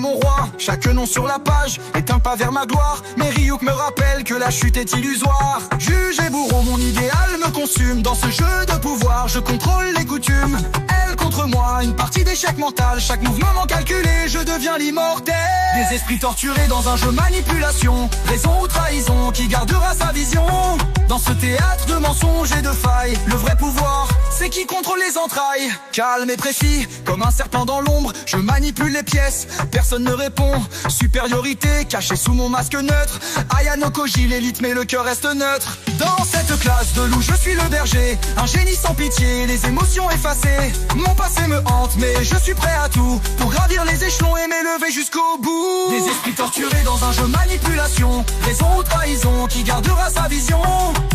mon roi. Chaque nom sur la page est un pas vers ma gloire. Mais Ryuk me rappelle que la chute est illusoire. Juge et bourreau, mon idéal me consume. Dans ce jeu de pouvoir, je contrôle les coutumes. Elle contre moi, une partie d'échec mental. Chaque mouvement calculé, je deviens l'immortel. Des esprits torturés dans un jeu manipulation. Raison ou trahison, qui gardera sa vision? Dans ce théâtre de mensonges et de failles, le vrai pouvoir, c'est qui contrôle les entrailles. Calme et précis, comme un serpent dans l'ombre, je manipule les pièces, personne ne répond. Supériorité, cachée sous mon masque neutre. Ayano Koji, l'élite, mais le cœur reste neutre. Dans cette classe de loup, je suis le berger, un génie sans pitié, les émotions effacées. Mon passé me hante, mais je suis prêt à tout pour gravir les échelons et m'élever jusqu'au bout. Des esprits torturés dans un jeu manipulation. Raison ou trahison, qui gardera sa vision?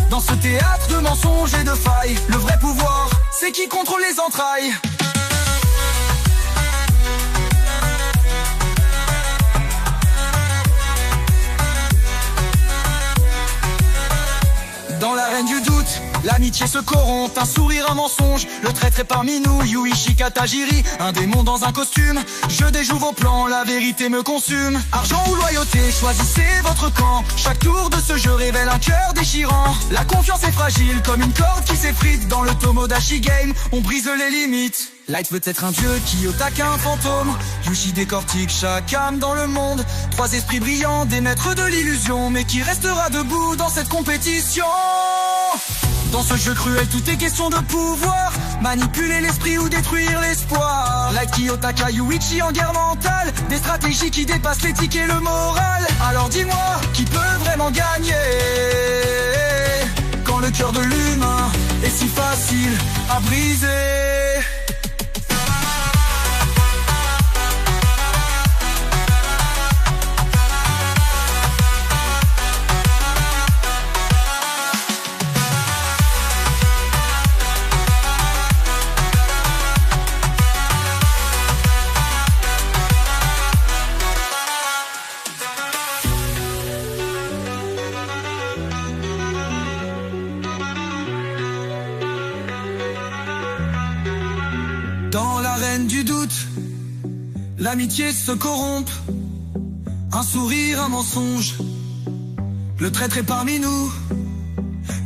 Dans ce théâtre de mensonges et de failles, le vrai pouvoir, c'est qui contrôle les entrailles. Dans l'arène du doute, l'amitié se corrompt, un sourire, un mensonge. Le traître est parmi nous, Yuichi Katajiri, un démon dans un costume. Je déjoue vos plans, la vérité me consume. Argent ou loyauté, choisissez votre camp. Chaque tour de ce jeu révèle un cœur déchirant. La confiance est fragile comme une corde qui s'effrite. Dans le Tomodachi Game, on brise les limites. Light veut être un dieu, Kiyotaka un fantôme. Yushi décortique chaque âme dans le monde. Trois esprits brillants, des maîtres de l'illusion. Mais qui restera debout dans cette compétition? Dans ce jeu cruel, tout est question de pouvoir. Manipuler l'esprit ou détruire l'espoir. Light, Kiyotaka, Yuichi en guerre mentale. Des stratégies qui dépassent l'éthique et le moral. Alors dis-moi, qui peut vraiment gagner quand le cœur de l'humain est si facile à briser? Dans l'arène du doute, l'amitié se corrompt. Un sourire, un mensonge, le traître est parmi nous.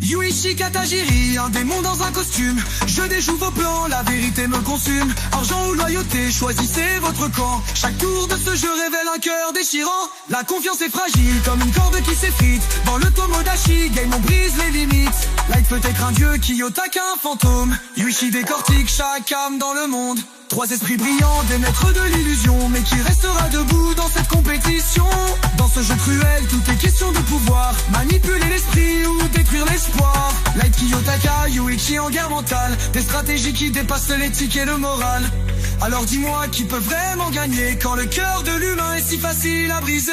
Yuichi Katajiri, un démon dans un costume. Je déjoue vos plans, la vérité me consume. Argent ou loyauté, choisissez votre camp. Chaque tour de ce jeu révèle un cœur déchirant. La confiance est fragile comme une corde qui s'effrite. Dans le Tomodachi Game, on brise les limites. Light peut être un dieu, Kiyotaka un fantôme. Yuichi décortique chaque âme dans le monde. Trois esprits brillants, des maîtres de l'illusion. Mais qui restera debout dans cette compétition? Dans ce jeu cruel, tout est question de pouvoir. Manipuler l'esprit ou détruire l'espoir. Light, Kiyotaka, Yuichi en guerre mentale. Des stratégies qui dépassent l'éthique et le moral. Alors dis-moi, qui peut vraiment gagner quand le cœur de l'humain est si facile à briser?